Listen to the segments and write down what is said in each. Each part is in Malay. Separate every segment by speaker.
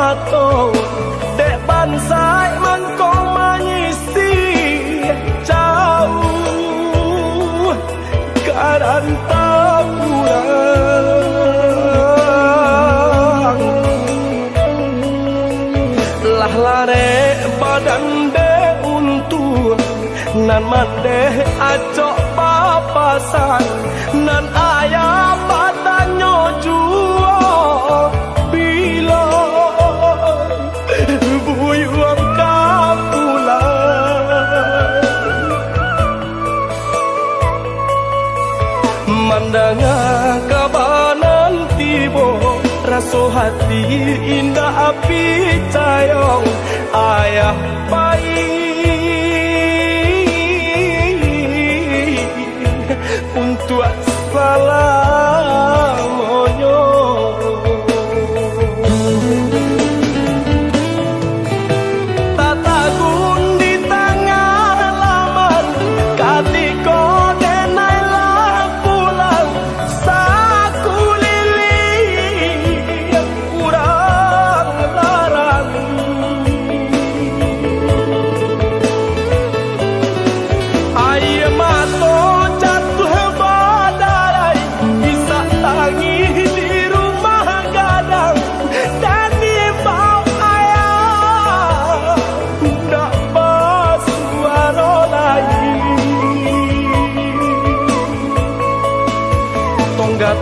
Speaker 1: mato dek bansai mangkong mengisi jauh keadaan tak pulang lah lare badan de untuk nan mandeh acok papasan nan ayah badannya juo bila buyuang kapulang mandanga kabanan tibo raso hati indah api cayong ayah baik untuk salamonyo tatagun di tengah laman katiko denailah pulang saku lili yang kurang larang ayah mato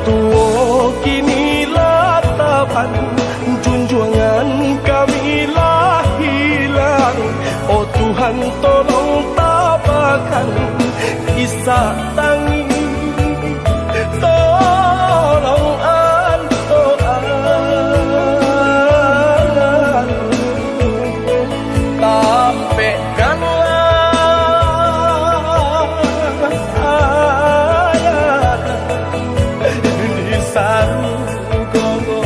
Speaker 1: tuo kini latapan junjungan kami lah hilang oh Tuhan tolong tabakan kisah tangi tolong antoan tampekkanlah ayat saru gogo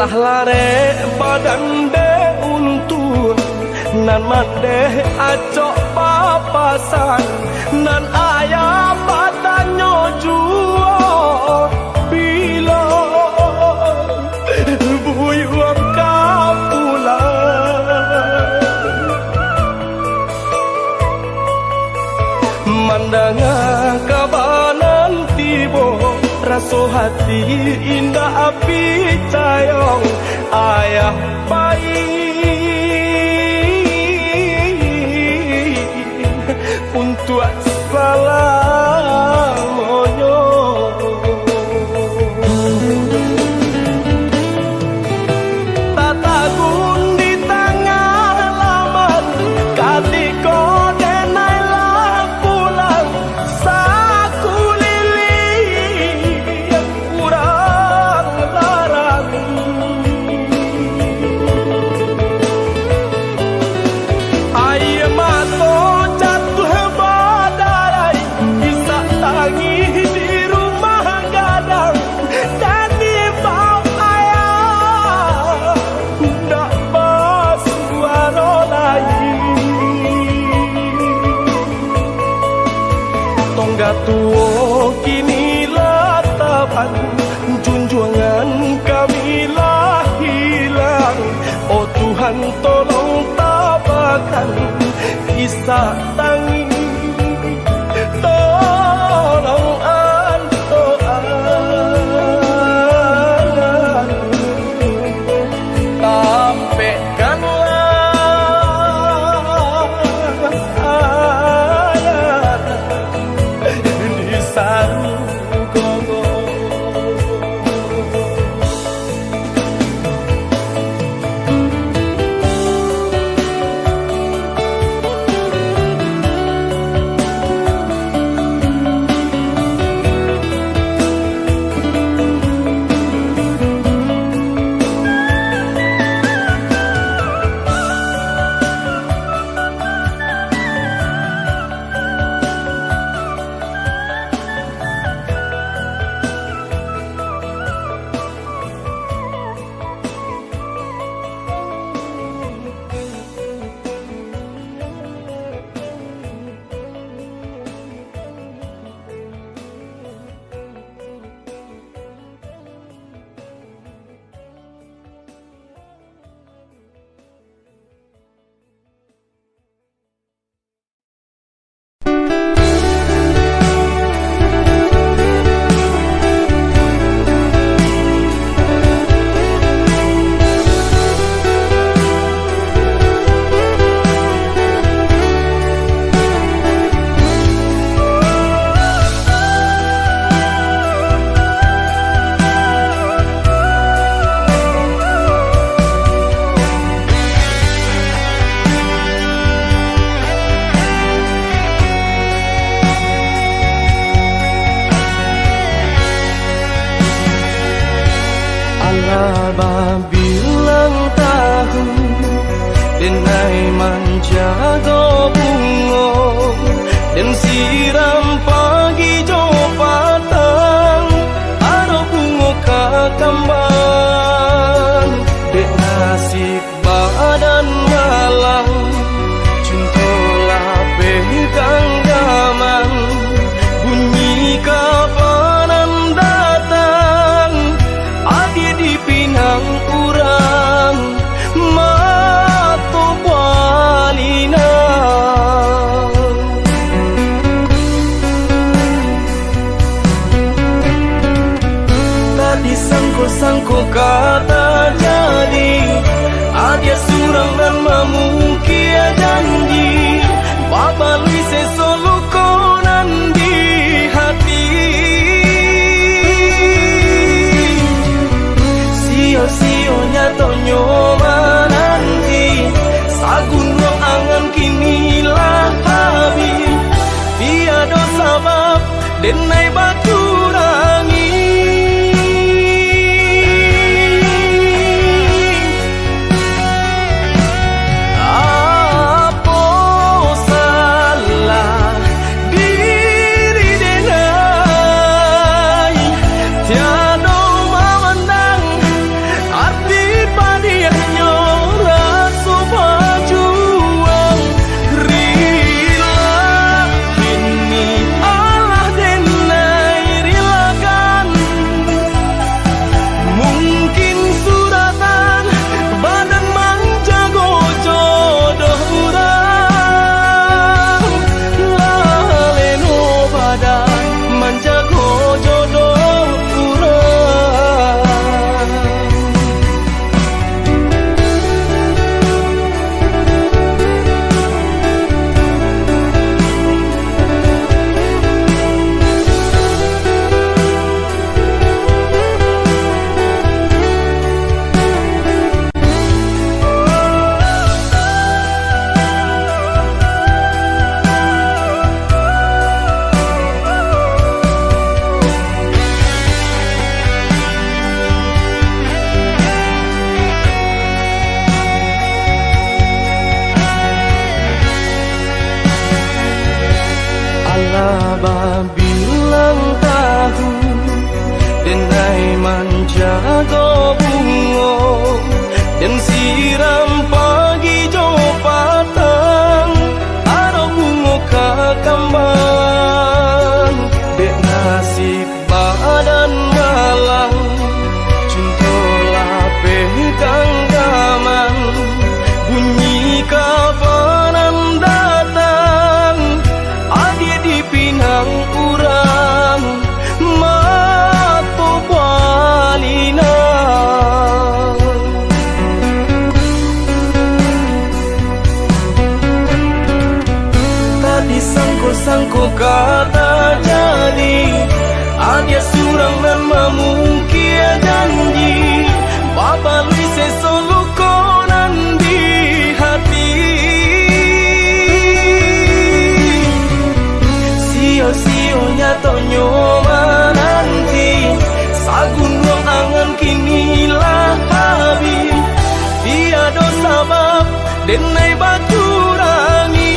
Speaker 1: lah lare badan de untuk nan mandeh acok papasan nan ayah badannya juo bila buyuang kapulang mandanga kabanan tibo raso hati indah api cayong ayah baik untuk salamonyo tatagun di tengah laman katiko denailah pulang saku lili yang kurang larang ayah mato jatuh badai bisa tangi di rumah gadang dan di bawah ayah ndak basuaro lagi tongga tuo kini latapan junjungan kami lah hilang oh Tuhan tolong tabakan kisah tangi tolong antoan tampekkanlah denai menjaga bunga dan siram pagi jo patang aro bunga kakambang dek nasib badan malang juntolah pegang gaman bunyi kapanan datang adi di pinang urang mato walina tadi sangko kata jadi adia surang dan mamukia janji babalui sesolo konan di hati sio-sionya tonyo mananti sagun ruang angan kinilah habis tiada sabab denai batu rangi bilang tahu denai menjaga bunga dan siram pagi jo patang aro bunga kakambang dek nasib badan malang juntolah pegang gaman bunyi kapanan datang adi di pinang urang mato walina tadi sangko kata jadi adia surang dan mamukia janji babalui sesolo konan di hati sio-sionya tonyo mananti sagun ruang angan kinilah habis tiada sabab denai batu rangi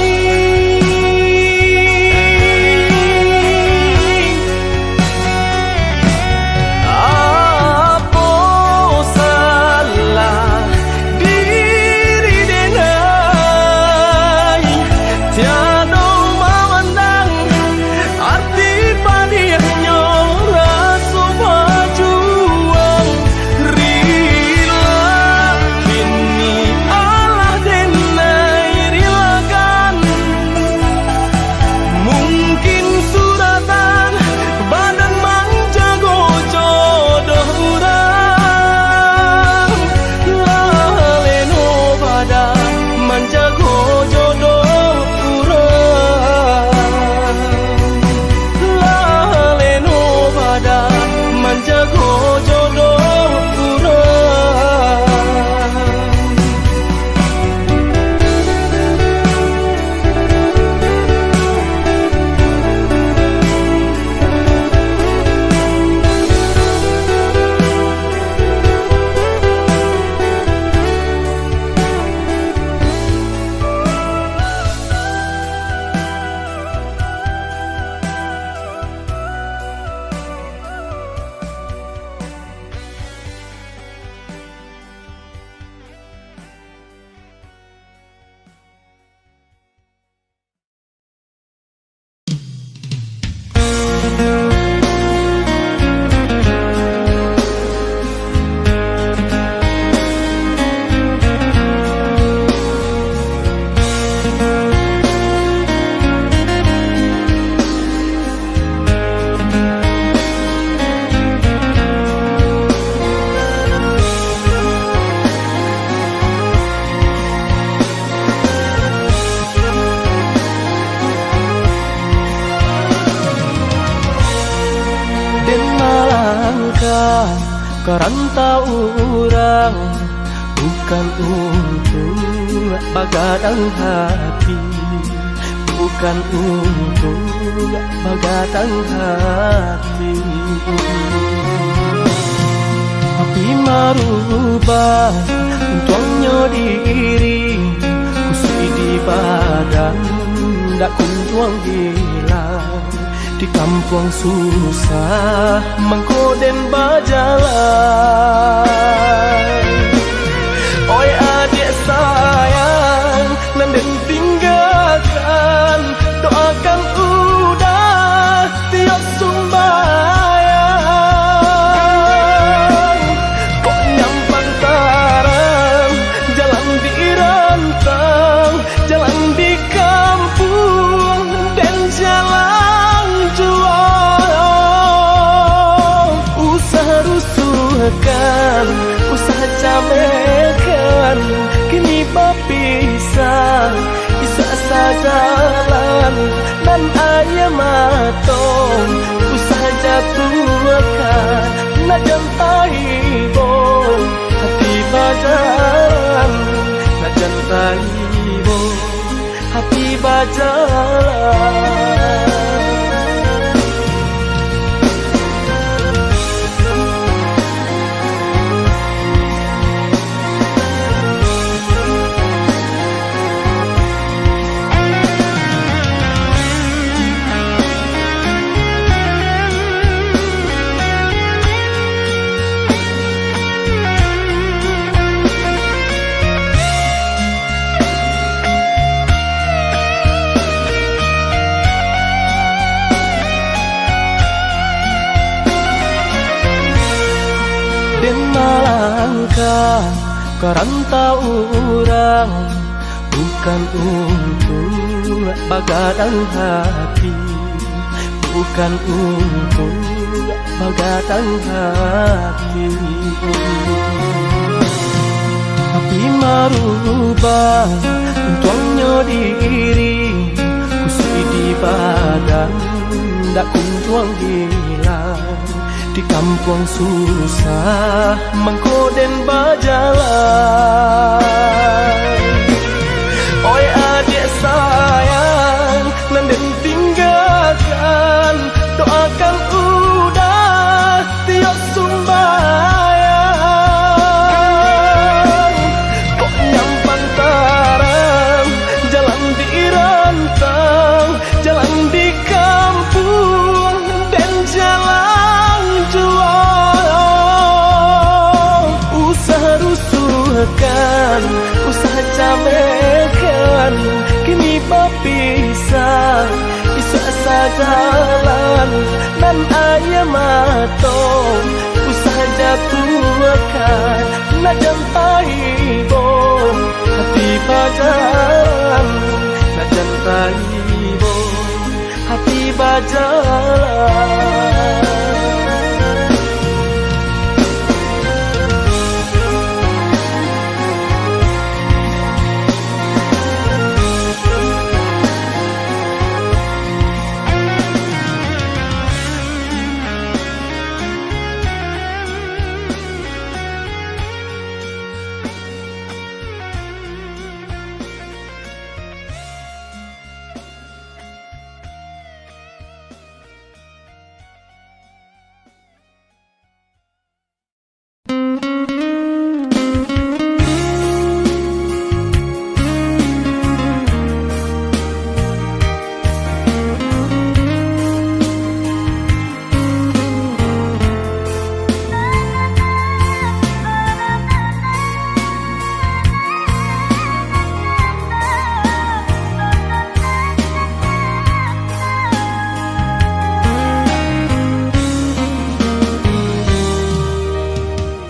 Speaker 1: langkah kerantau orang, bukan untuk begadang hati, bukan untuk begadang hati. Tapi merubah untuknya diri, kusui di badan tak kunjuang hilang. Di kampung susah mengkoden berjalan. Oi adik sayang, nanden tinggalkan, doakan udah tiap sumbayang. Kok nyampang tarang, jalan dirantang, jalan di kampung dan jalan jual. Usaha rusuhkan, usaha camekan, kini berpisah, bisa sajalan dan ayah matong. Usaha jatuhkan, nak jantai bom, hati bajalan, nak jantai bom, hati bajalan. Den melangkah kerantau orang, bukan untuk begadang hati, bukan untuk begadang hati. Tapi merubah untuknya diri, kusui di badan tak kunjuang hilang. Di kampung susah mengkoden berjalan. Oi adik sayang, nanden tinggalkan, doakan udah tiap sumbayang. Kok nyampang tarang, jalan dirantang, jalan di kampung dan jalan jual. Usaha rusuhkan, usaha camekan, kini berpisah, bisa sajalan dan ayah matong. Usaha jatuhkan, nak jantai bom, hati bajalan, nak jantai bom, hati bajalan.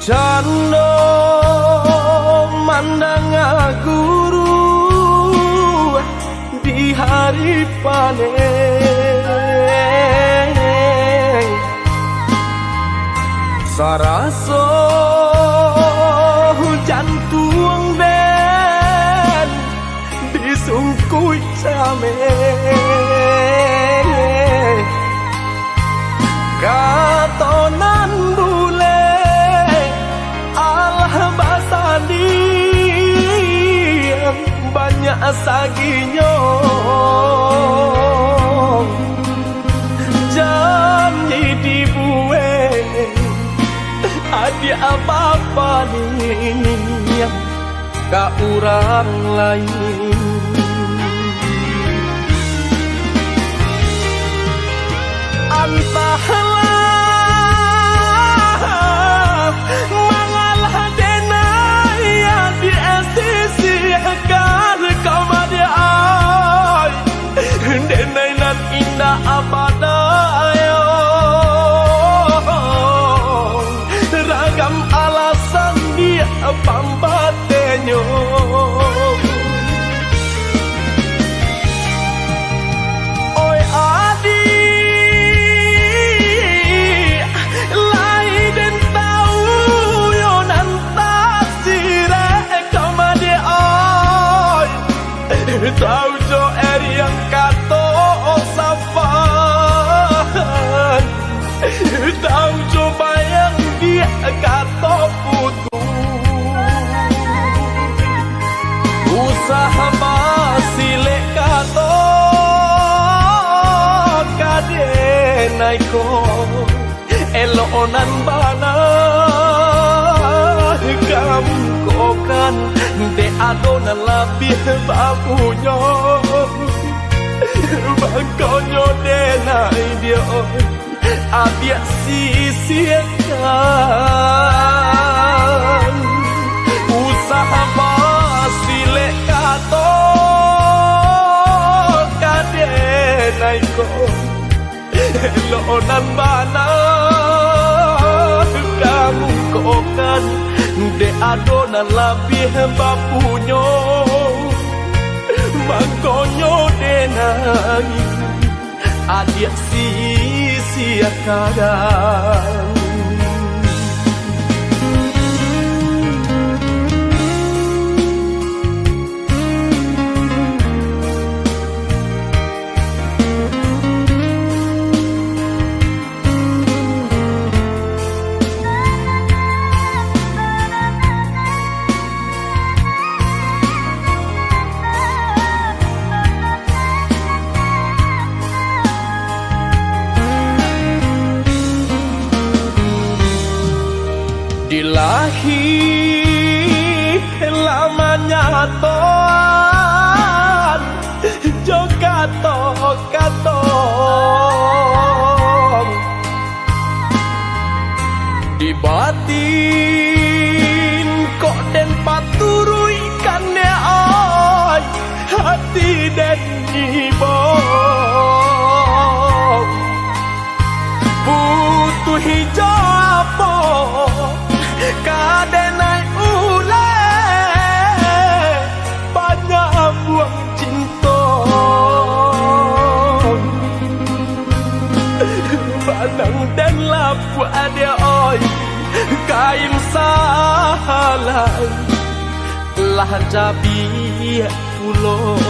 Speaker 1: Jano mandang guru di hari panen, saraso hujan tuang den disungkui camen, katonan bulan saginyo janji dibuat ada apa-apa nih ka orang lain. Entahlah mangalah denaya di sisi agar kau madi ay denai nan indah abadayo ragam alasan dia pambatenyo. Oi adi tahu jo yang kato safan tahu jo bayang dia kato putu usaha masile kato kade naiko elonan bana kamu kokan de adona labih babunya bangkonyo denai dia abia sisiakan usaha masile kato kade naiko elonan bana kamu kokan de adona labih bapunyo mangkonyo denai adia sia-siakan. Dilahi lamanya toan jogato katong di batin kok den paturui kan ay hati den ibong butuh hijau kadenai ule banyak buang cinta badang dan lapu ada oi kain sahalai lah jabi pulau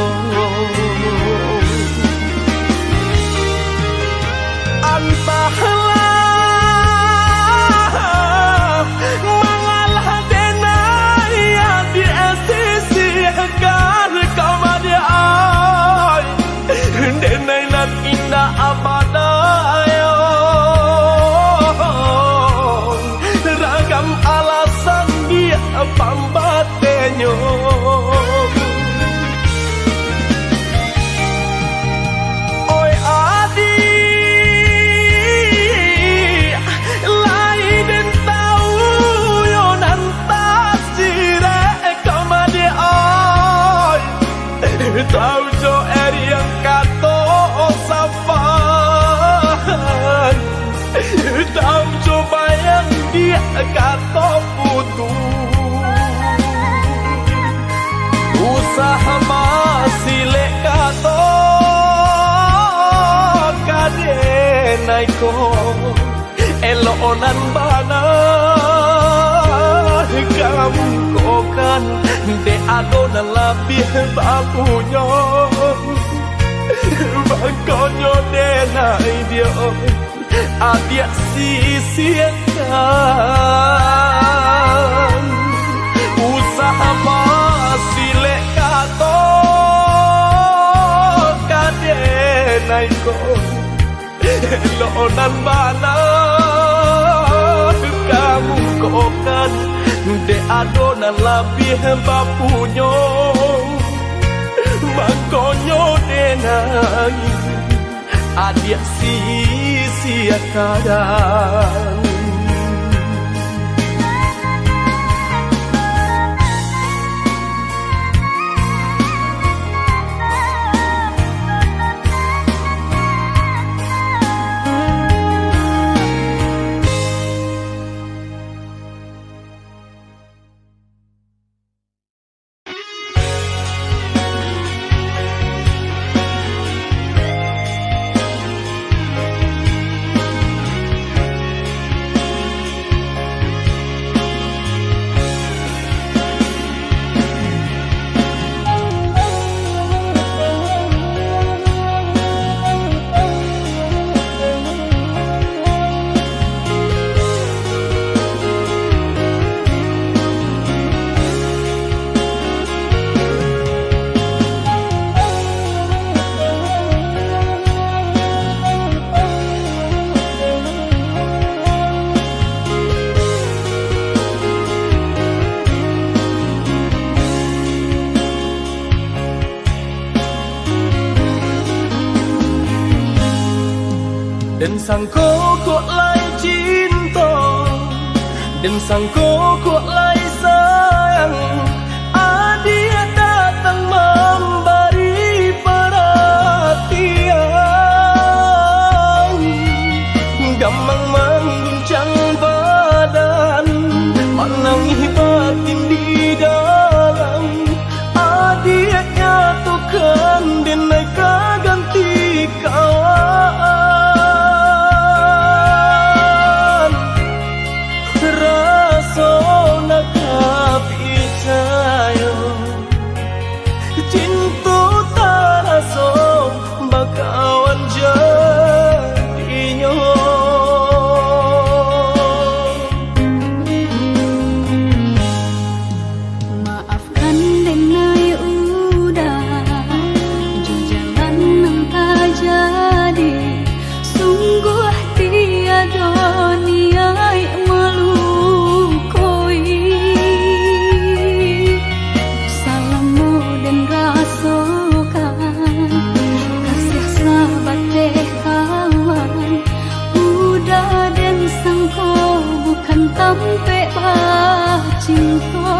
Speaker 1: entahlah mangalah denaya di sisi agar kau madi ay denai nan indah abadayo ragam alasan dia pambatenyo. Oi adi tahu jo yang kato safan tahu jo bayang dia kato putu usaha masile kato kade naiko elonan bana kamu kokan de adona labih babunya bangkonyo denai dia adia sisiakan usaha masile kato nai ko lo nan bana kamu ko kan de adona labih bapunyo makonyo de nai adia sia kadang dan sangko kok lai cinta dan sangko kok lai sayang adia datang memberi perhatian gamang mengguncang badan menangis batin di dalam adia nyatukan dan mereka ganti kawan cinta taraso bakawan jadinya
Speaker 2: maafkan denai udah jalan yang tak jadi sungguh tiada niat melukoi salamu dan rasakan kasih sahabat deh kawan udah dan sangko bukan tampe cinta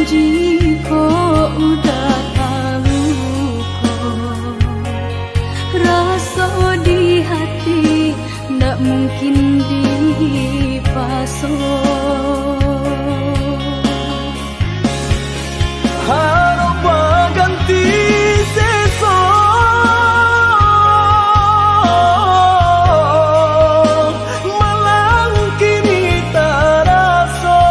Speaker 2: jika udah tahu kok rasa di hati ndak mungkin dipasok
Speaker 1: harap ganti seso malang kini taraso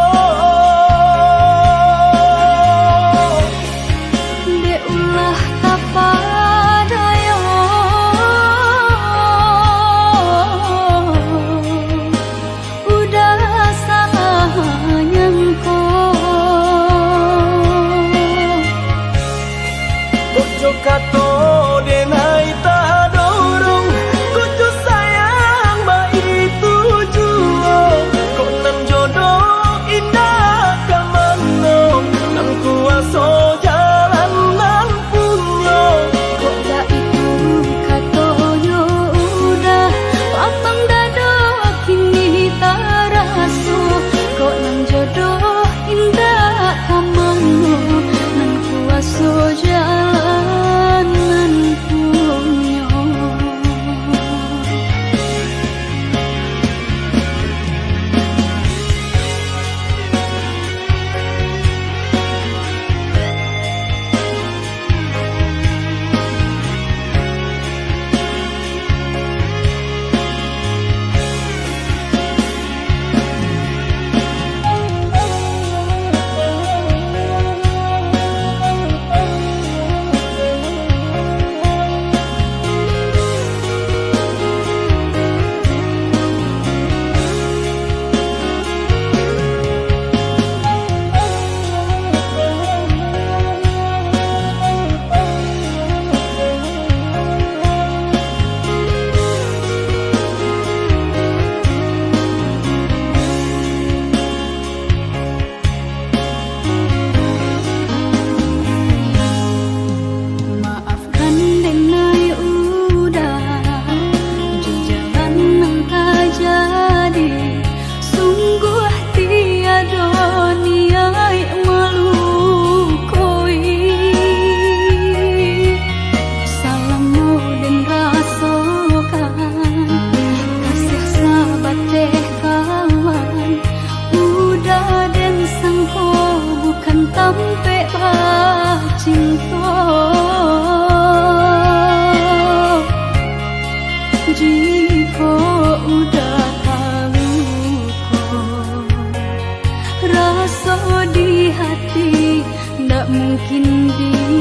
Speaker 2: di hati ndak mungkin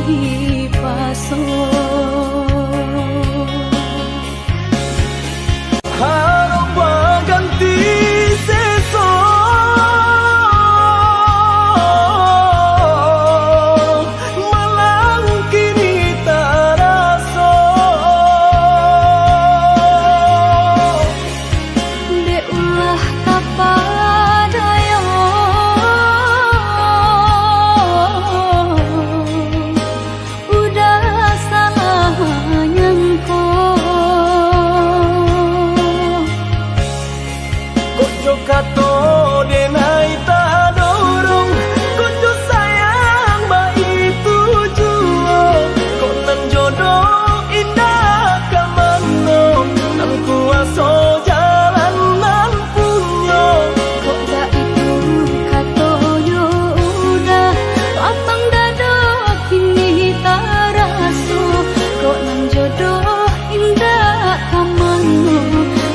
Speaker 2: dipasok.
Speaker 1: Harap berganti sesok, malang kini terasa.
Speaker 2: Dek ulah tapa daya, udah salah nyangko.
Speaker 1: Kojo kato denai tak dorong, kojo sayang baik tujuan. Kok nan jodoh indah kamano, nan kuasa jalan nan punya.
Speaker 2: Kok dak itu kato yo udah lapang dada kini tak raso. Kok nan jodoh indah kamano,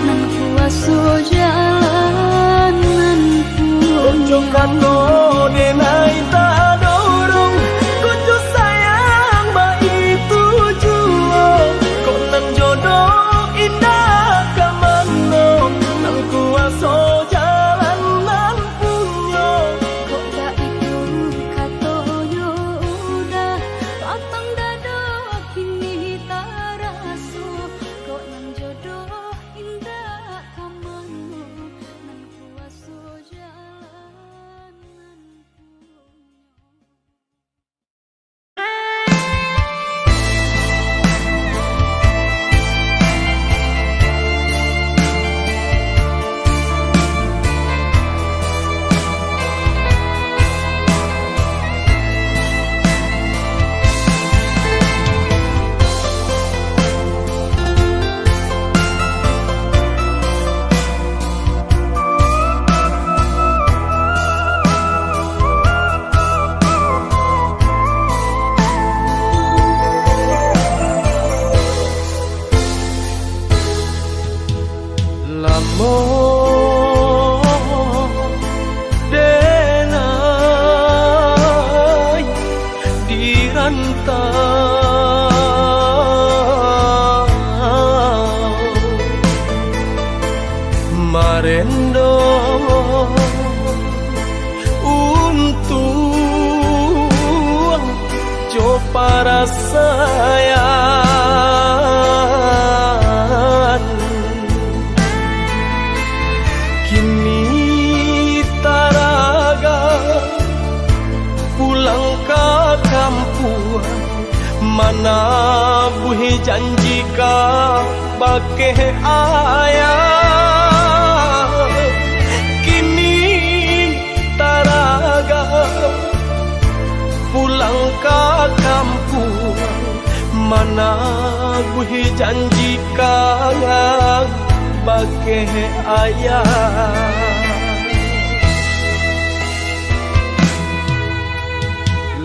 Speaker 2: nan kuasa jalan nan
Speaker 1: Kojo
Speaker 2: punya.
Speaker 1: kato denai tak dorong, kojo sayang baik tujuan. Kok nan jodoh indah kamano, nan kuasa jalan nan punya.
Speaker 2: Kok dak itu kato yo udah lapang dada kini tak raso. Kok nan jodoh indah kamano, nan kuasa jalan nan punya.
Speaker 1: Lamo denai dirantau, marendo untuk jo para sayang. Kini taraga pulang ke kampung, mana buhi janji ka bake ayah. Kini taraga pulang ke kampung, mana buhi janji ka bake ayah.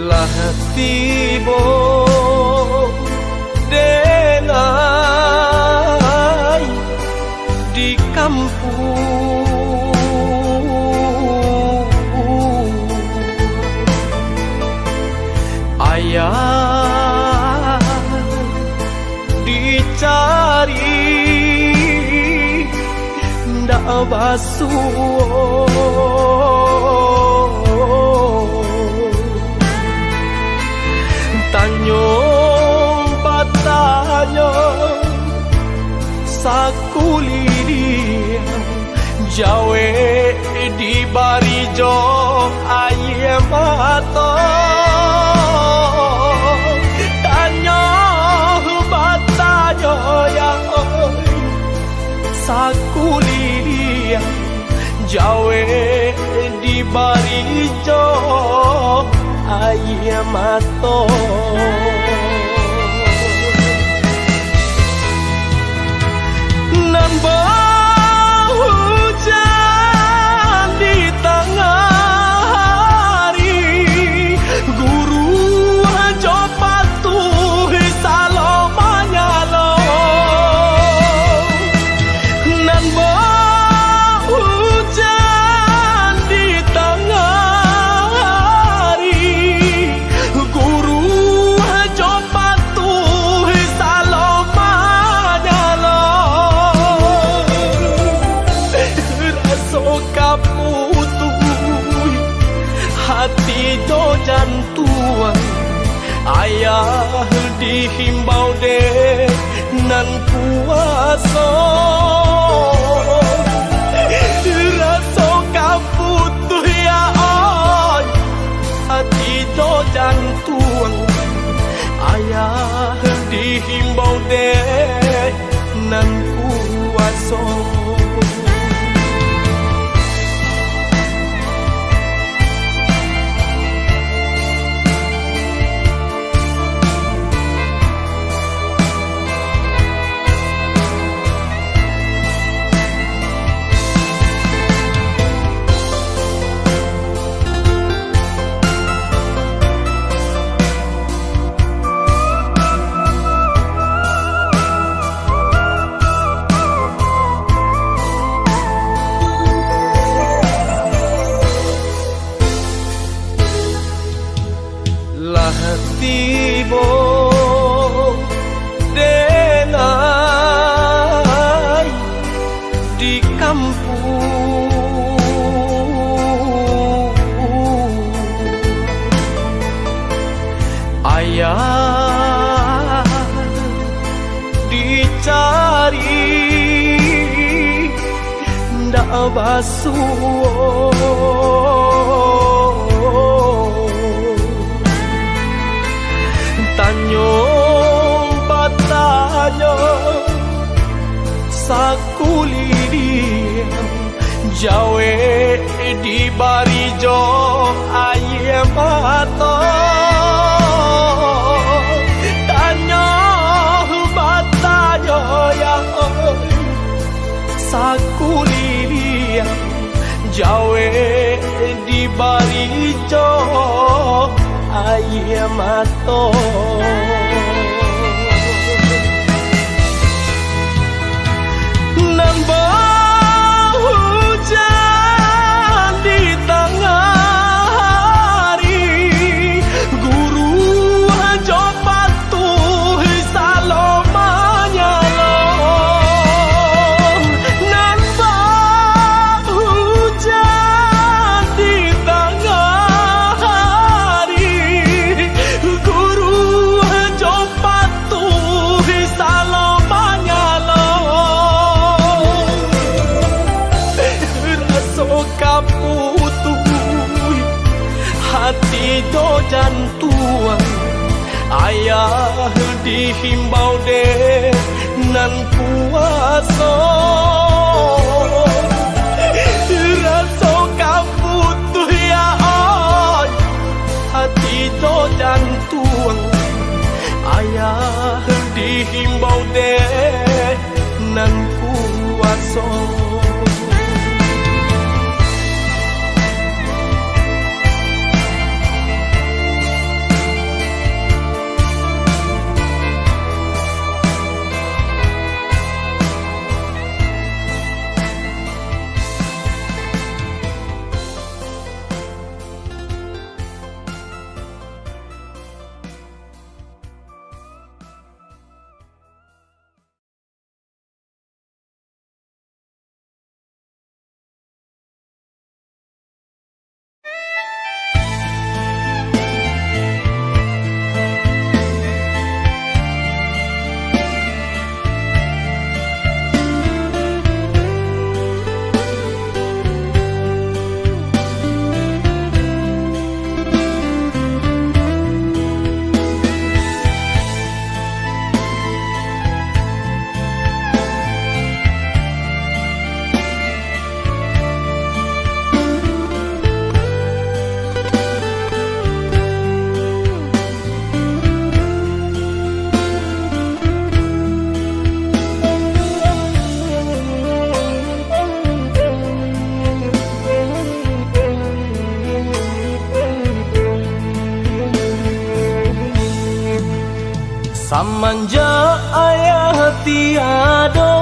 Speaker 1: Lah tibo denai di kampung, ayah dicari ndak basuh. Tanyo batanya sakuli jawe di barijo ayam mato. Tanyo batanya ya sakuli jawe di barijo ayam mato. Nambah hujan di tengah hari, guru aja patuh salomanya lo. Nambah hujan di tengah jantuan ayah dihimbau deh nan kuasa rasa kaputuh ya oi hati do jantuan ayah dihimbau deh nan kuasa tibo denai di kampung ayah dicari ndak basuh tanyo batanya sakulidiam jawe di barijo ayam mata tanyo batanya ya sakulidiam jawe di barijo ayam mato nambah hujan di tengah hari guru ajo patuh salomanya long nambah hujan di tengah hari guru ajo patuh salomanya long rasa kaputuh hati do jantuan ayah dihimbau deh nan kuasa rasa kaputuh ya oi hati do jantuan ayah dihimbau deh nan kuasa Samanja ayah tiado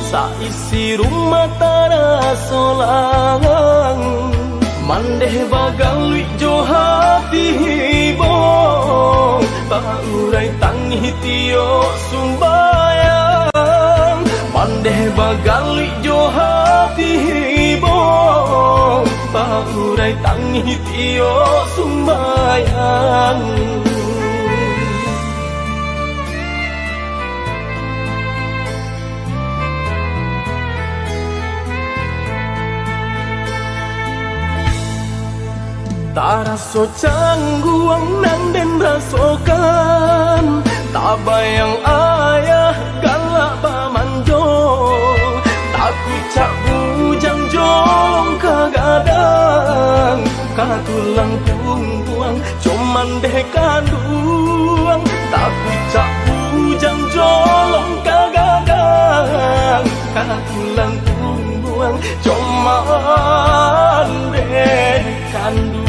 Speaker 1: saisi rumah tara solangan mandeh bagal jo hati hibo baurai tangi tio sumbayang mandeh bagal jo hati hibo urai tangi tio sumbayang. Tak raso cangguang nang den rasokan, tak bayang ayah galak bamanjo, tak kucak bujang jolong kagadang, katulang pungguang cuman deh kanduang, tak kucak bujang jolong kagadang, katulang pungguang cuman deh kanduang.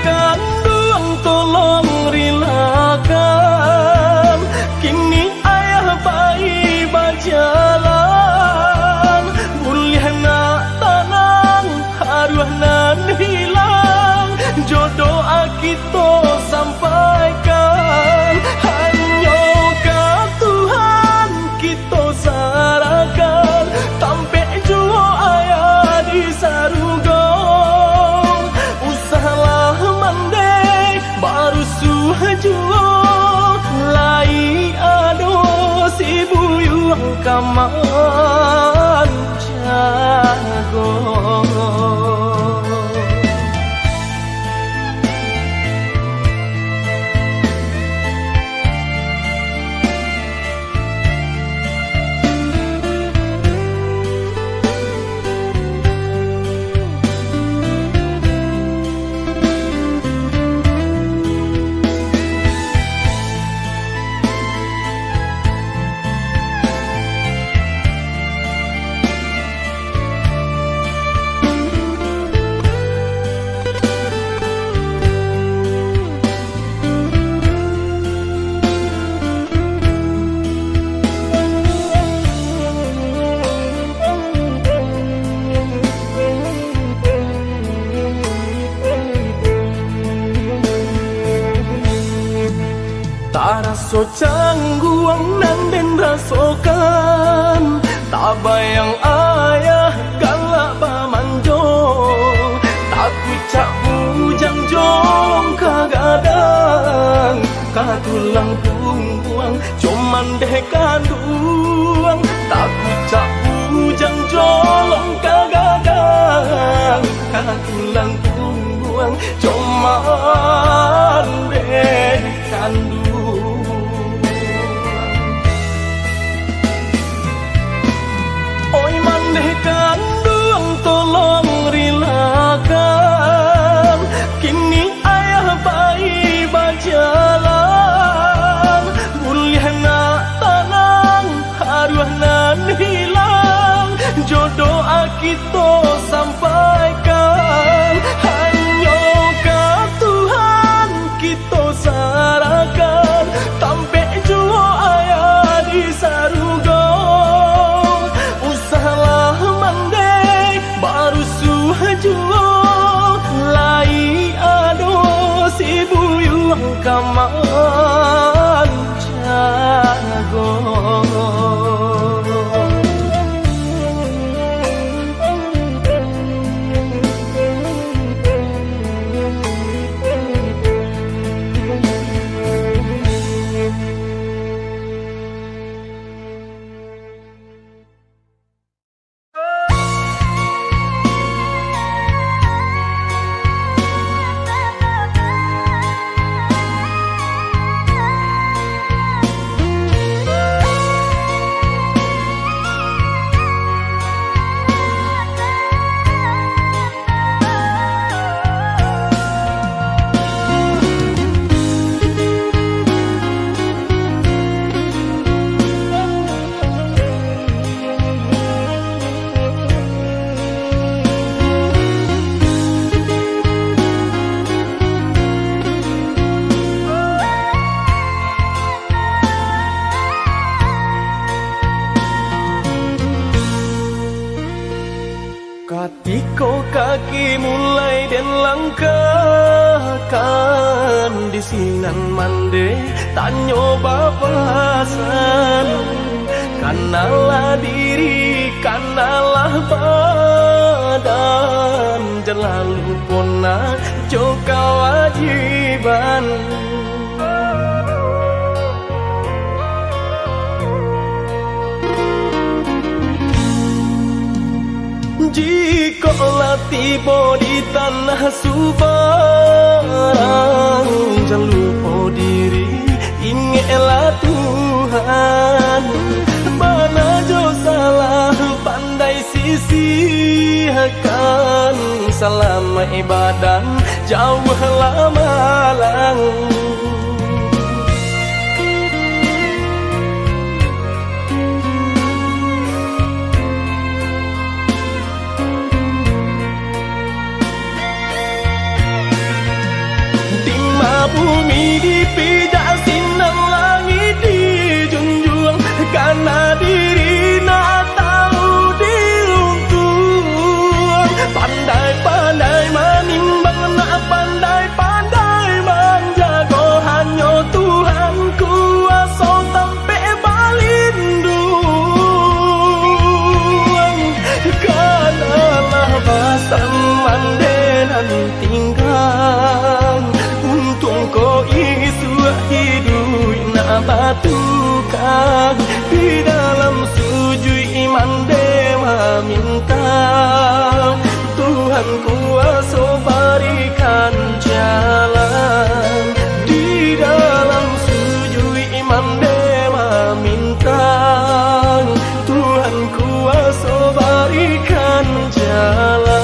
Speaker 1: Kandung tolong rilakan, kini ayah bayi berjalan, boleh nak tanang haruah nan hilang, jodoh kita sampaikan, hanya ke Tuhan kita sarahkan, tampe jua ayah di saruga. Baru suhajuo lai ado si buyuang kaman jago. So cangguang nan den rasokan, tak bayang ayah galak bamanjo, tak kucak bujang jolong kagadang, katulang pungguang cuman deh kanduang, tak kucak bujang jolong kagadang, katulang pungguang cuman deh kanduang. Kandung tolong rilakan, kini ayah bayi berjalan, boleh nak tanang haruah nan hilang, jodoh kita sampaikan, hanya ke Tuhan kita sarahkan, tampe jua ayah di saruga. Baru suhajuo lai ado si buyuang kaman jago. Katiko kaki mulai dan langkahkan di sinan mande, tak nyoba pasan Kanalah diri, kanalah badan, jangan lupa juga kewajiban. Jikalau tiba di tanah Subang, jangan lupa diri, ingatlah Tuhan. Mana jo salah pandai sisihkan, selama ibadah jauhlah malang. Bumi dipijak sinar langit dijunjung, karena diri nak tahu diruntuh. Pandai-pandai menimbang, nak pandai-pandai menjaga, hanya Tuhan kuasa sampai balindung. Kanalah basan mandenan tinggal, kau isu hidup nak batukan di dalam sujud iman dema minta Tuhan kuasa berikan jalan. Di dalam sujud iman dema minta Tuhan kuasa berikan jalan.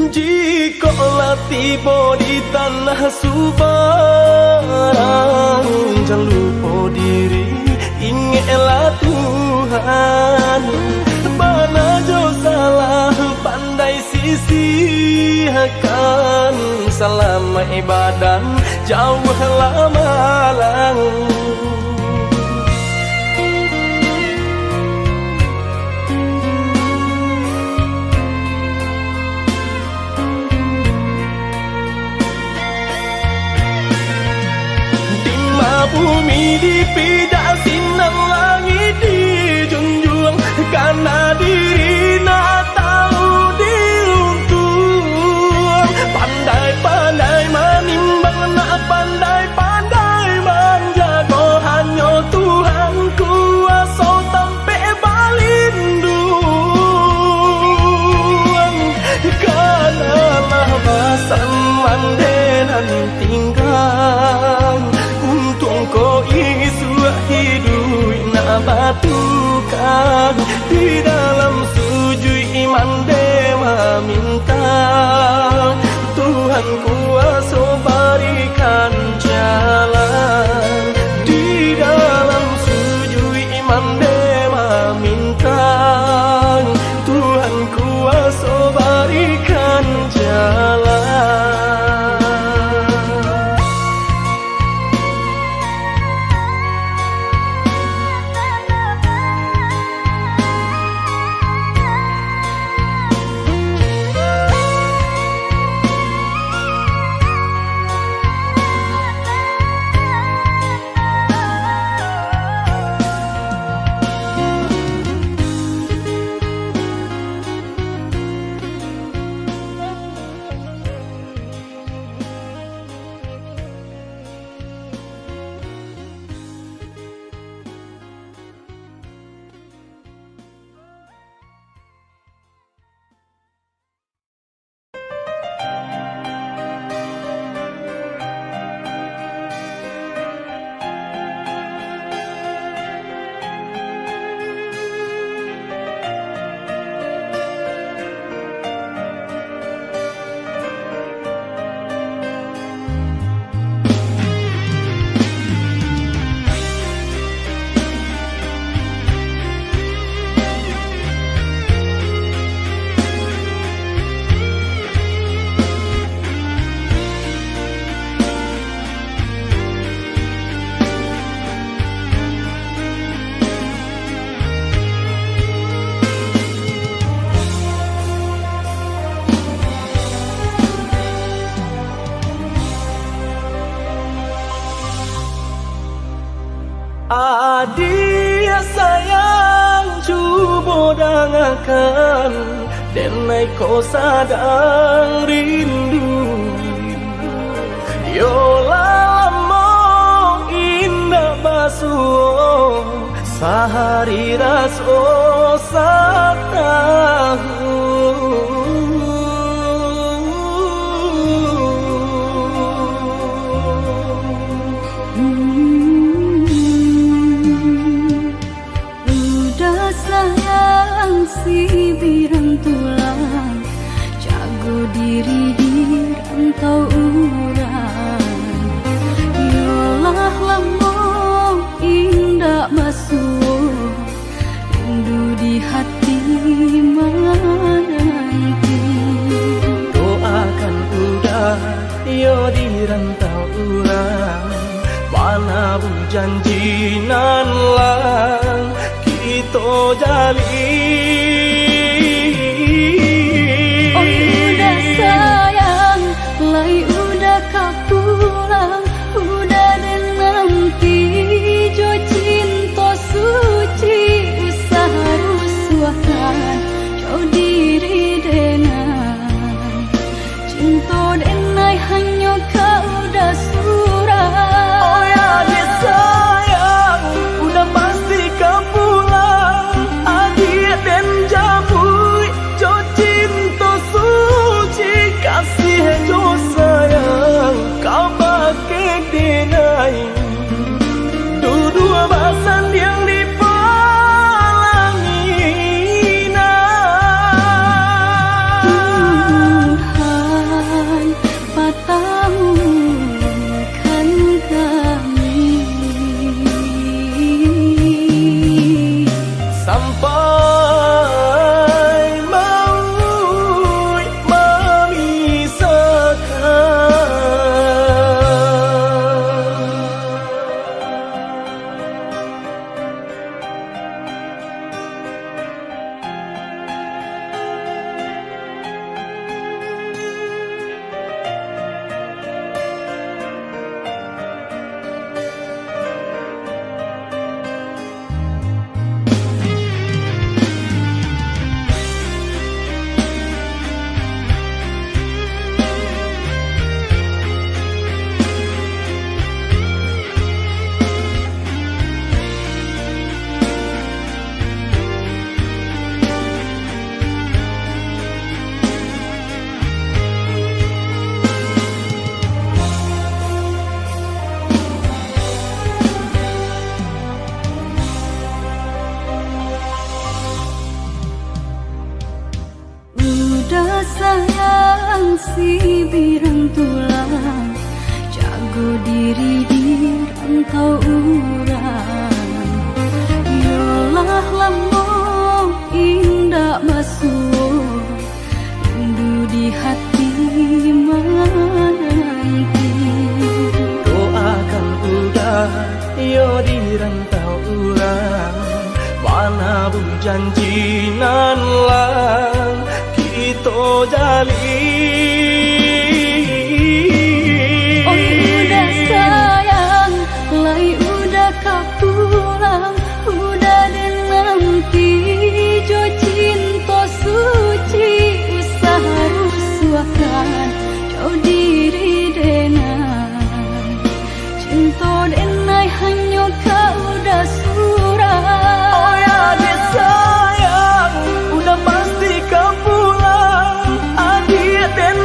Speaker 1: Jikalau tiba di tanah Subang, jangan lupa diri, ingatlah Tuhan. Mana jo salah pandai sisihkan, selama ibadah jauhlah malang. Bumi dipijak sinar langit dijunjung, karena diri nak tahu diruntuh. Pandai-pandai menimbang, nak pandai-pandai menjaga, hanya Tuhan kuasa sampai balindung. Kanalah basan mandenan tinggal, kau isu hidup nak batukan di dalam sujud iman dema minta Tuhan kuasa berikan jalan. Di dalam sujud iman dema minta Tuhan kuasa berikan jalan. rasakan denai kau sadang rindu. Yola lamo indah basuh sehari raso satahu.
Speaker 2: Udah sayang si birang tulang, jago diri di rantau urang. Yolah lamo indah basuh rindu di hati menanti.
Speaker 1: Doakan udah yo di rantau urang, mana bu janji nan lang kita jalin.
Speaker 2: Oh udah sayang, lai udah kau pulang, udah dan nanti jo cinta suci usaha rusuhkan jauh diri denai cinta denai hanya kau udah surah.
Speaker 1: Oh ya dia sayang, udah pasti kau pulang, adik dan jabui jo cinta suci kasih jo sayang kau pakai denai. Dua basan yang dipalangina.
Speaker 2: Tuhan patahkan kami
Speaker 1: sampai maut
Speaker 2: udah sayang si birang tulang, jago diri di rantau urang. Yolah lamo indah basuh rindu di hati menanti.
Speaker 1: doakan udah yo di rantau urang, mana bu janji nan lang kita jalin.
Speaker 2: Oh udah sayang, lai udah kau pulang, udah dan nanti jo cinta suci usaha rusuhkan jauh diri denai cinta denai hanya kau udah surah.
Speaker 1: Oh ya dia sayang, udah pasti kau pulang, adik dan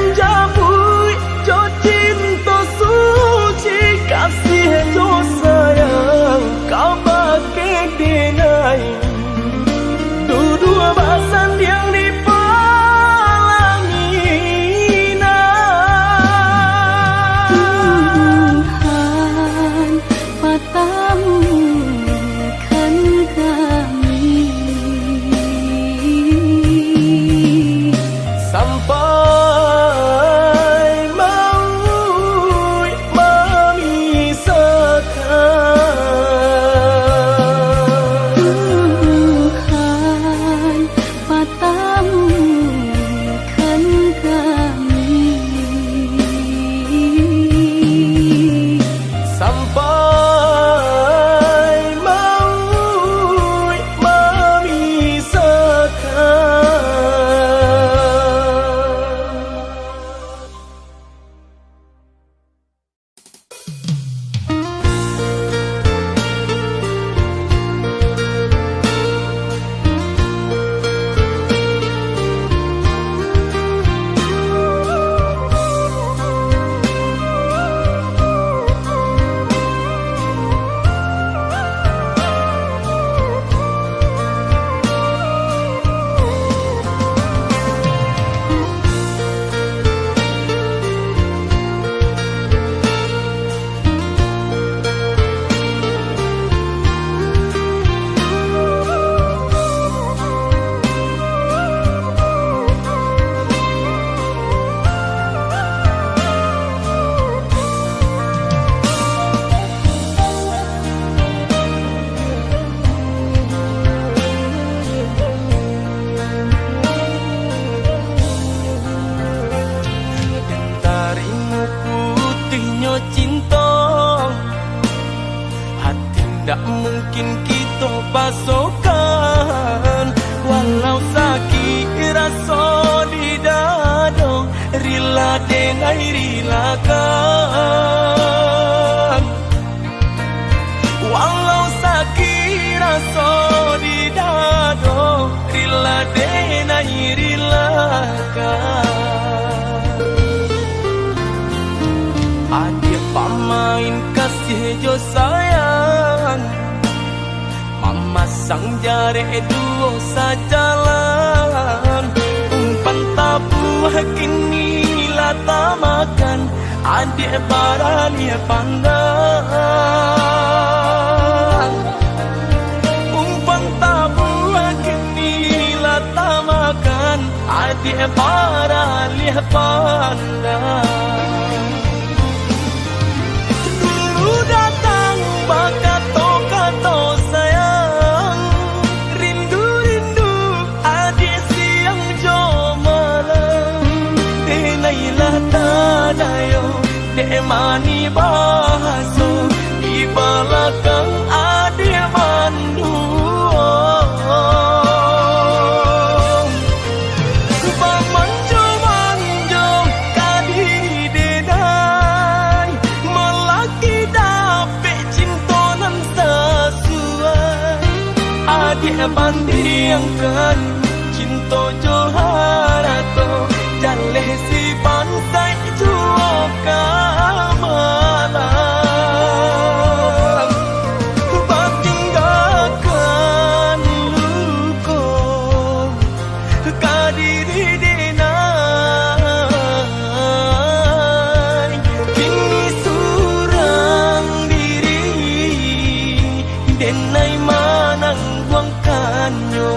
Speaker 1: sang jare duo sajalan. Umpan tabuh kini lata makan, adik barani pandang. Umpan tabuh kini lata makan, adik barani pandang. Dulu datang bakato-kato sayang, rindu-rindu adik siang jo malam. Denailah tadayo, dek mani bahaso, di belakang adik mandu. Manjo-manjo kadiri denai, melaki dapet cintonan sesuai. Adik bandingkan cinto joharato, jaleh si pantai juo kamalang. Batinggalkan luko kadiri denai, kini surang diri denai manang buangkannya.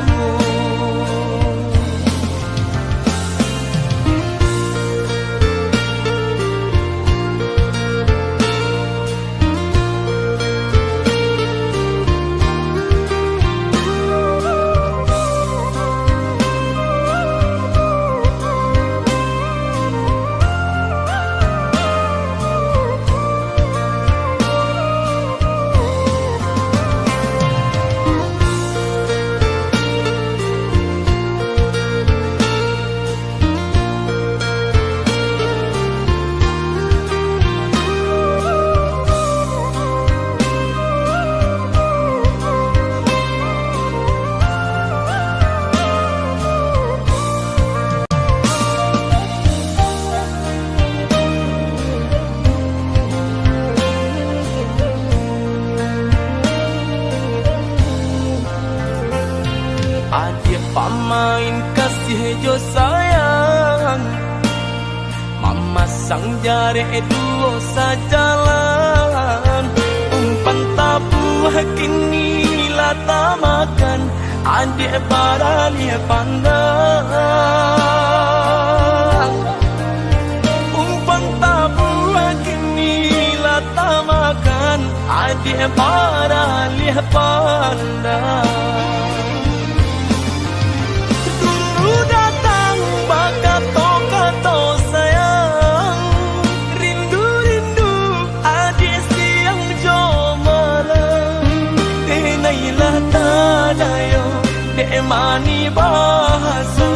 Speaker 1: Adik pamain kasih jo sayang, mama sang jare duo sajalan. Umpan tabuh kini lata makan, adik barani pandang. Umpan tabuh kini lata makan, adik barani pandang. Datang bakato-kato sayang, rindu-rindu adik siang jo malam. Denailah tadayo, dek mani bahaso,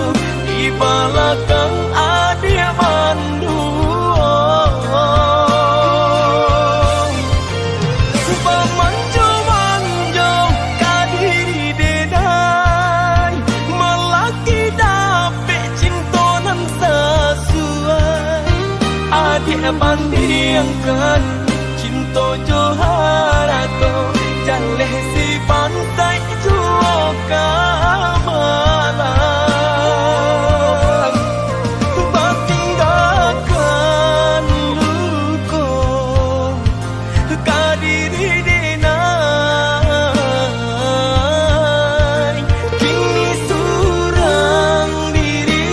Speaker 1: di belakang adik mandu. Manjo-manjo kadiri denai, melaki dapet cintonan sesuai. Adik bandingkan cinto joharato, jaleh si pantai juo kamalang. Batinggalkan luko kadiri denai, kini surang diri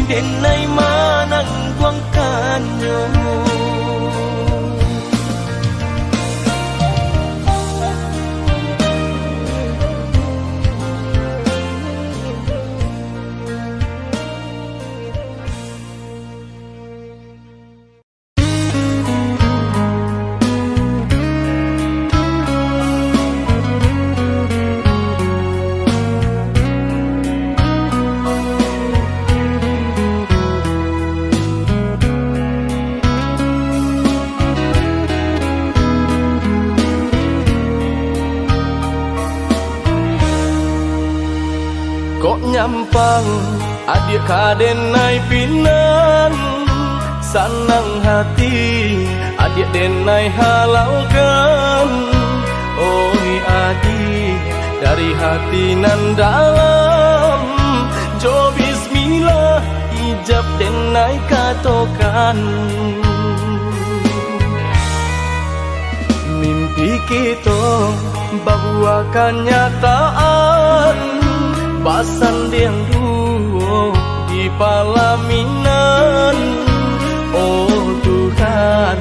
Speaker 1: denai manang buangkannya. Kok nyampang adik kadenai pinan, sanang hati adik denai halaukan. Oi adik dari hati nan dalam. Jo bismillah ijab denai katokan. Mimpi kita bahwa kenyataan basan yang dulu di palaminan. Oh Tuhan,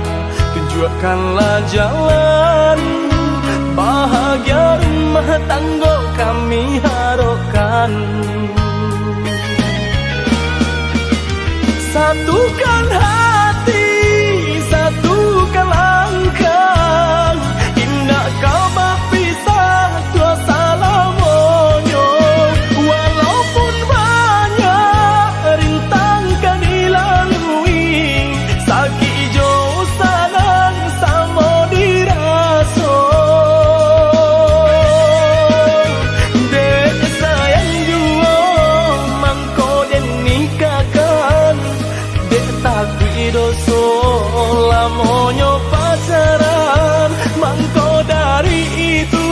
Speaker 1: tunjukkanlah jalan bahagia rumah tangga kami harapkan. Satukan hati, satukan langkah. Indah kau berpisah tua salamonyo. Walaupun banyak rintang kan dilalui, sakit jauh sanang sama diraso. Dek sayang jua mangko den nikahkan. Dek takui doso lamonyo pacaran. Mangko dari itu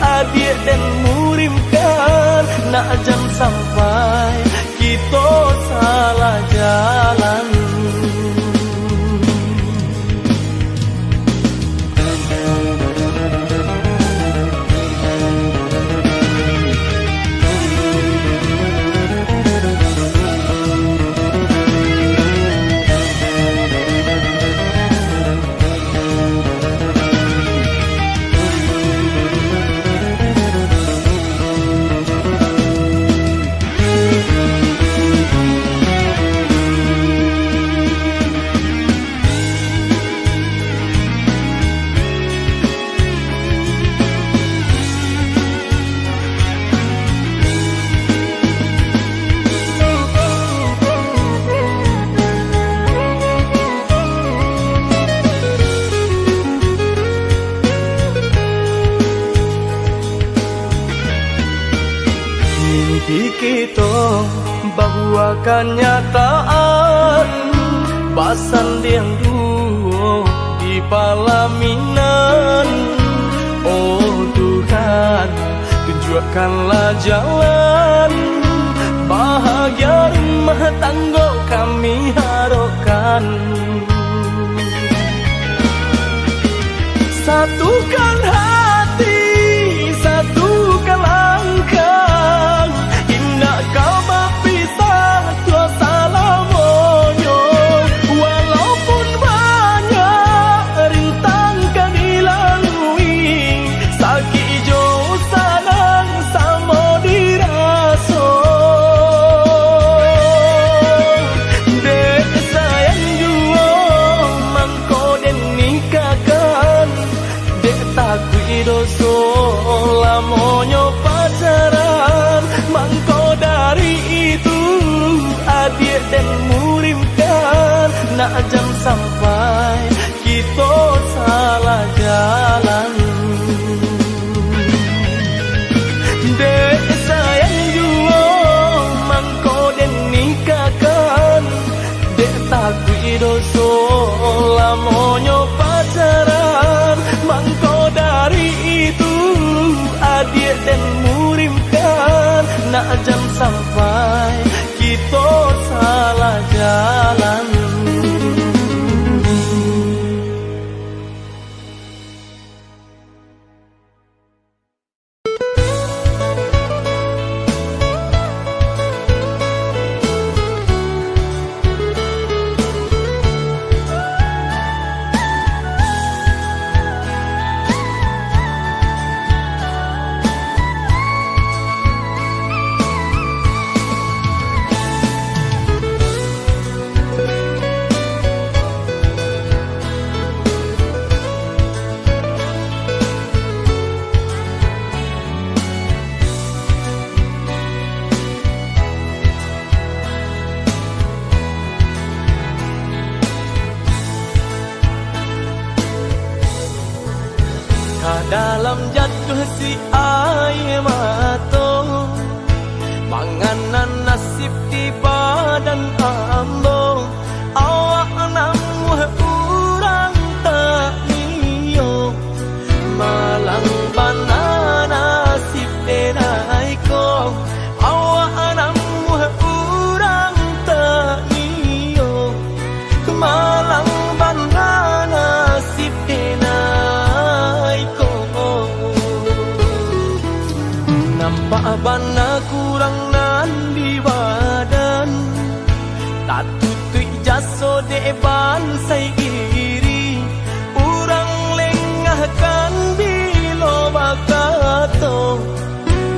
Speaker 1: adik dan murimkan. Nak jam sampai kita salah jalan. Kita bahwa kenyataan basan yang dulu di palaminan. Oh Tuhan, tunjukkanlah jalan bahagia rumah tangga kami harapkan. Satukan hati, satukan langkah. Indah kau berpisah tua salamonyo. Walaupun banyak rintang kan dilalui, sakit jauh sanang sama diraso. Dek sayang jua mangko den nikahkan. Dek takui doso lamonyo pacaran. Mangko dari itu adik dan murimkan. Nak jam sampai kita salah jalan. Dek sayang jua mangko den nikahkan. Dek takui doso lamonyo pacaran. Mangko dari itu adik dan murimkan. Nak jam sampai kita salah jalan. Dalam jatuh si air mata, manganan nasib di badan ambo. Awak namuh urang tak niyo, malang banana si Nampak bana kurang nan di badan, tak tutui jaso deban sai iri. Urang lengahkan bilo bakato,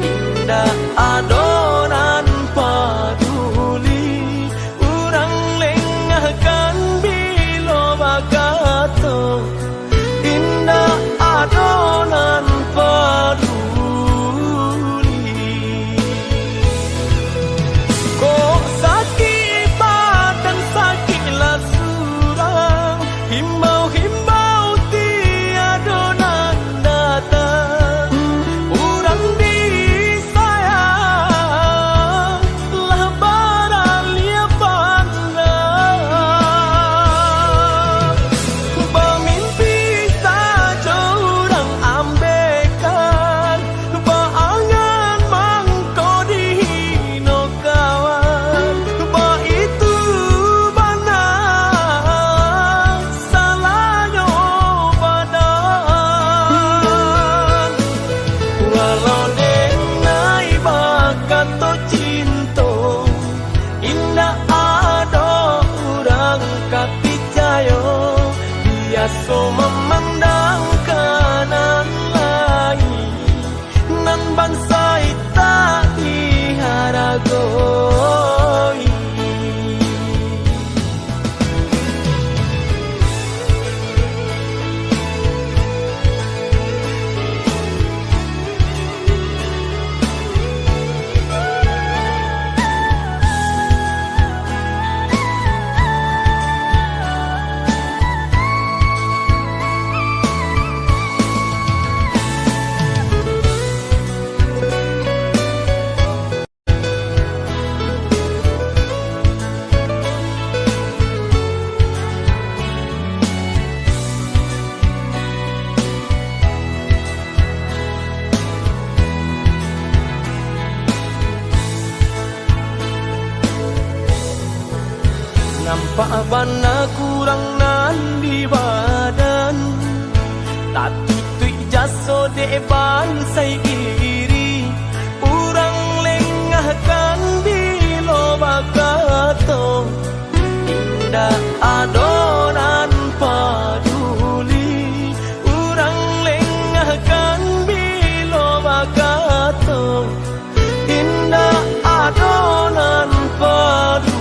Speaker 1: indah adonan paduli. Urang lengahkan bilo bakato, indah adonan paduli. So memandang kanan lain, nan bangsa tak diharagoi. Nampak bana kurang nan di badan, tak tutui jaso deban sai iri. Urang lengahkan bilo bakato, indah adonan paduli. Urang lengahkan bilo bakato, indah adonan paduli.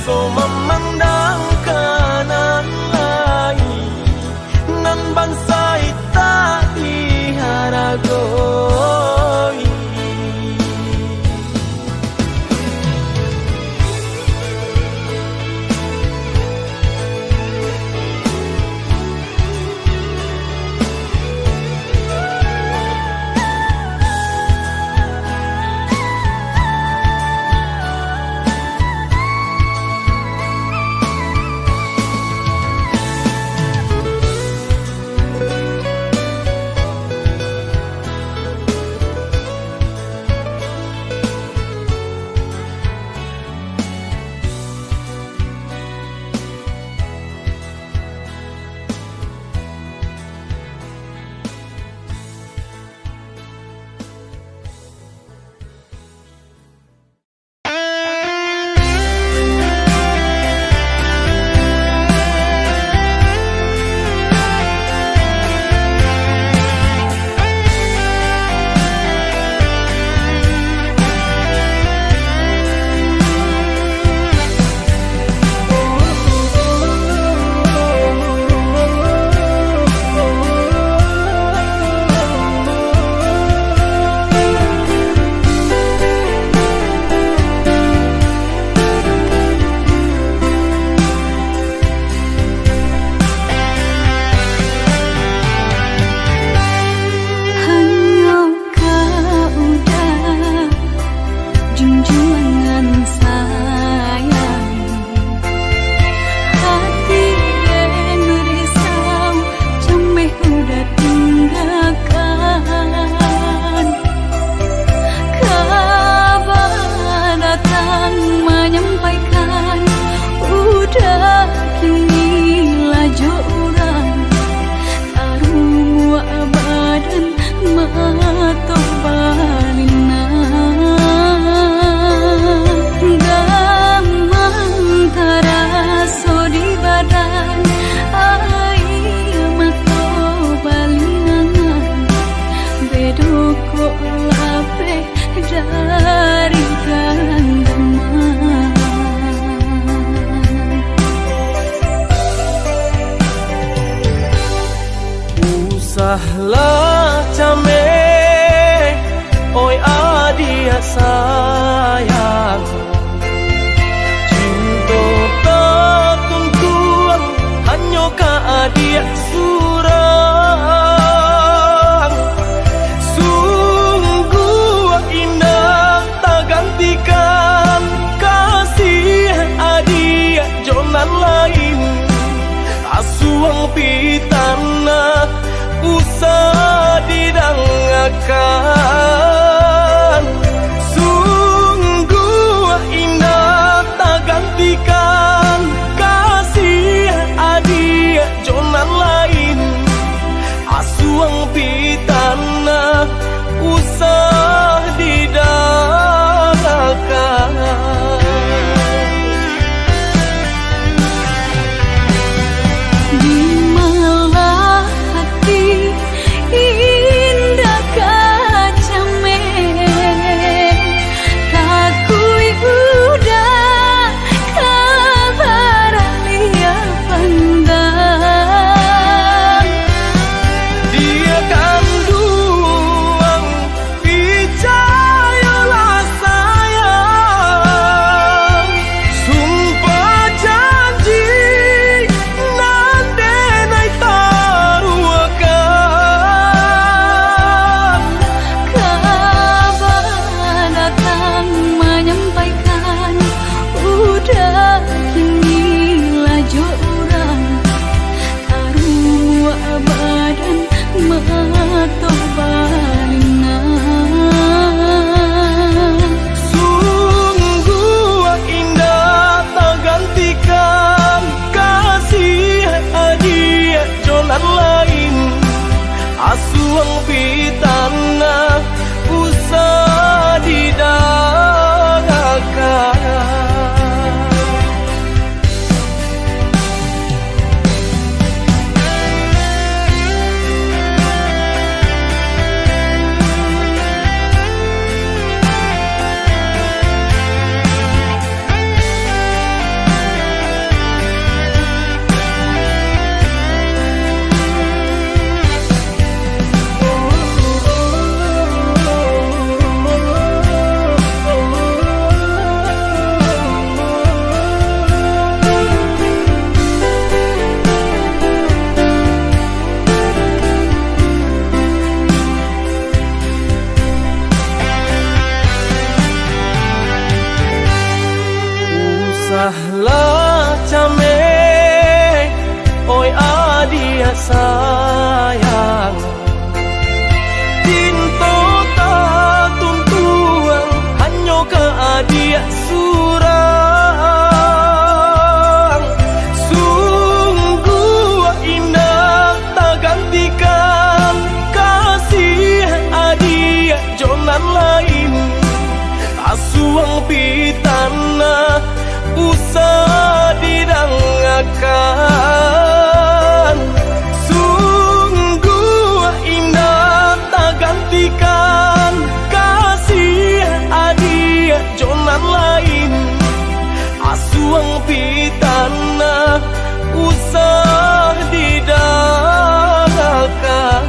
Speaker 1: So memandang kanan lain, nan bangsa tak diharagoi. Usahlah came, oi adia sayang, cinta tatuntuan hanya ka adia surang. Sungguh indah tak gantikan kasih adia jonan lain. Asuang pitana usah didangakan. Sungguh indah tak gantikan kasih adia jonan lain. Asuang pitana usah didangakan. Asuang pitana usah didangakan. Usahlah came, oi adia sayang, cinta tatuntuan hanya ka adia surang. Sungguh indah tak gantikan kasih adia jonan lain. Asuang pitana usah didangakan. Sungguh indah tak gantikan kasih adia jonan lain. Asuang pitana usah didangakan.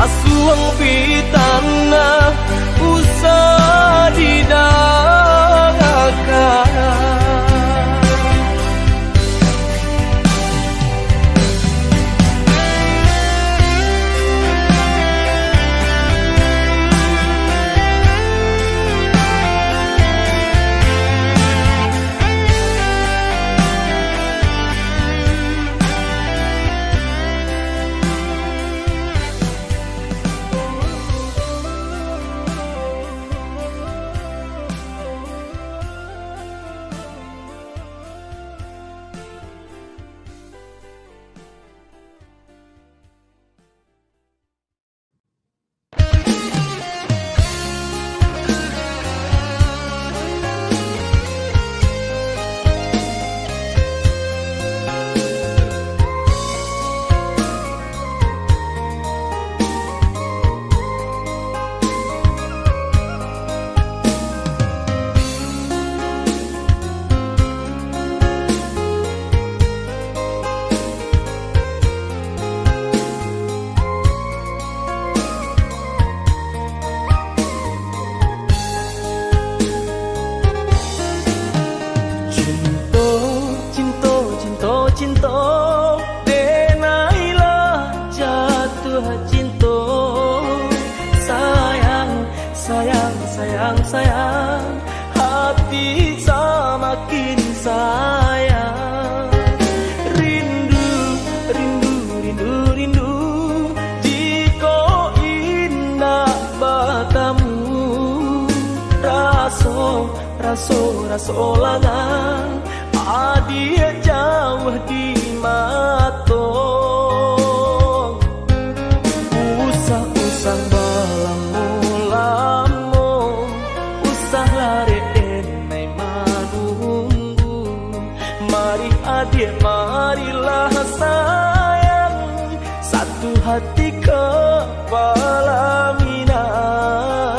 Speaker 1: Asuang pitana usah didangakan. sayang, hati semakin sayang. Rindu, rindu, rindu, rindu, jika indah bertemu. Raso, raso, raso langang, adik jauh di mata. Usah-usah balamu-lamu, usah lari enai menunggu. Mari adik, marilah sayang, satu hati kepala minang.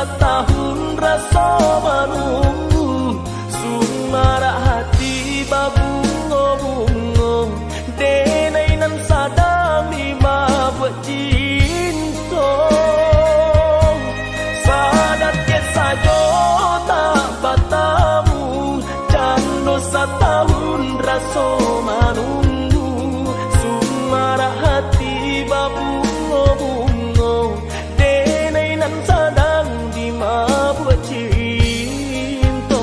Speaker 1: Tahun rasa menunggu, sumara hati babungo-bungo, denai nan sadang lima buat cinta. Sadat ke sajo tak bertemu, jano setahun rasa menunggu, sumara hati babungo-bungo, denai nan sadang buat cinta.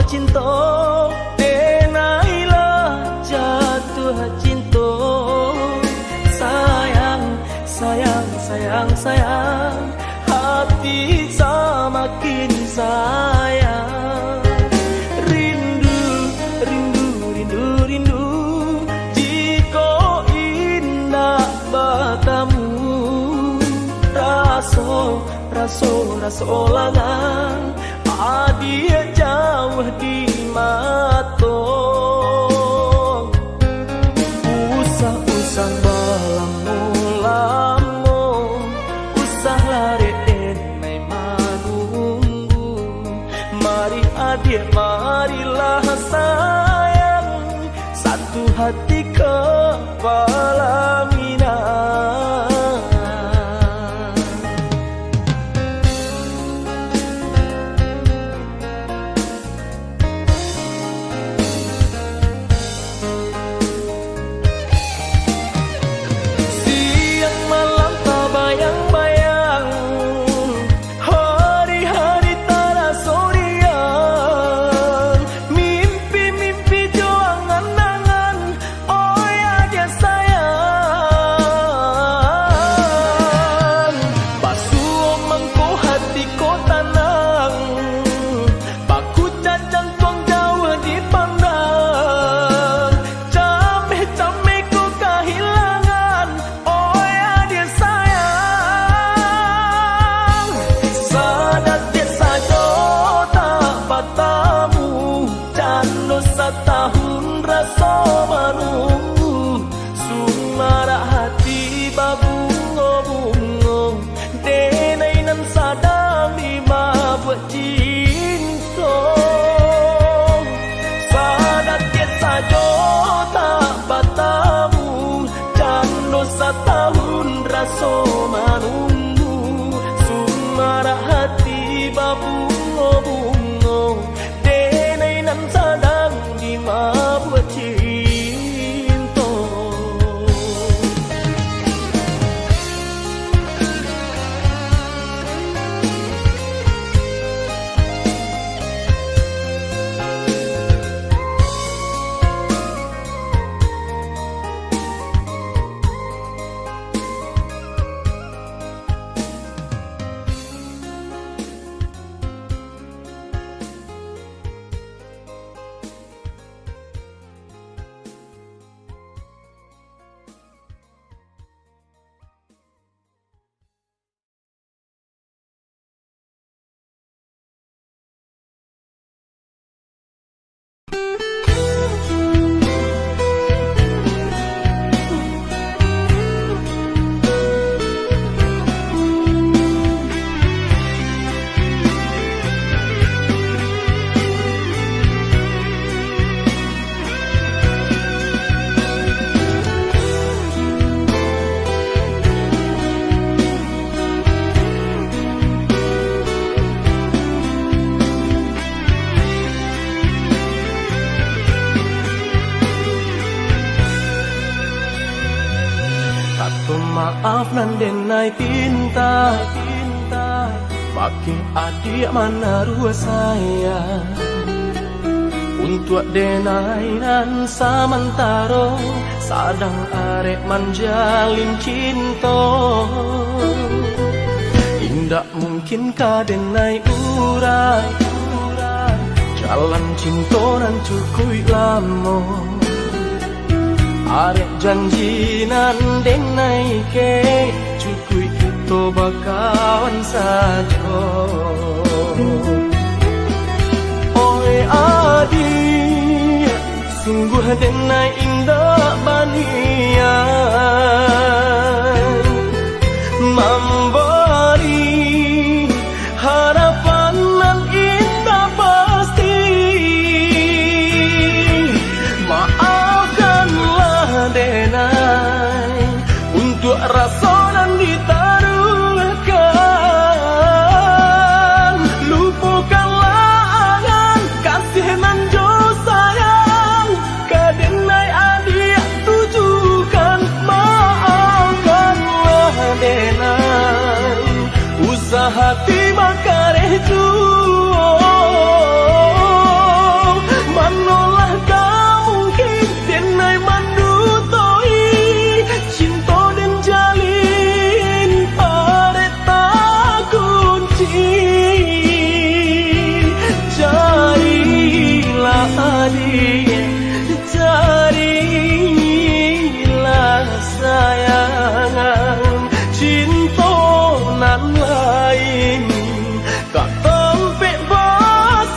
Speaker 1: Cinta, denailah jatuh cinta. Sayang, sayang, sayang, sayang, hati semakin sayang. Rindu, rindu, rindu, rindu, jika indah bertemu. Raso, raso, raso langang, adik jauh di mata. Usah-usah balamu-lamu, usah lari enai menunggu. Mari adik, marilah sayang, satu hati kepala minang. Setahun rasa menunggu, sumara hati babungo-bungo, denai nan sadang lima buat cinta. Sadat ke sajo tak bertemu, jano setahun rasa menunggu. Pemaaf nan denai pinta Bagi adik mana rua sayang Untuk denai nan samantaro Sadang arek manjalin cinta Indak mungkin ka denai urai Jalan cinta nan cukui lamo Arek janji nan denai ke Cukui kita bakawan saja Oi adik Sungguh denai indah banian Memberi harapan nan indah pasti Maafkanlah denai Untuk rasa nan ditaruhkan Lupakanlah angan kasih nan jo sayang Ka denai adik tujukan Maafkanlah denai Usah hati makareh juo Manolah kau mungkin denai mandutoi Cinta dan jalin arek tak kunci Carilah adik Carilah sayangan Cinta nan lain Kak tempek basayang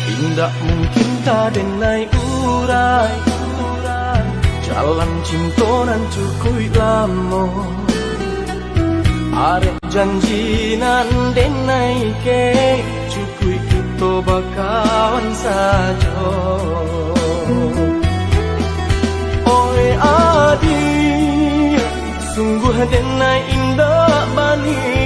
Speaker 1: Tidak mungkin ka denai urai Jalan cinta nan cukui lamo Arek janji nan denai ke Cukui kita bakawan saja Oi adik Sungguh denai indah bani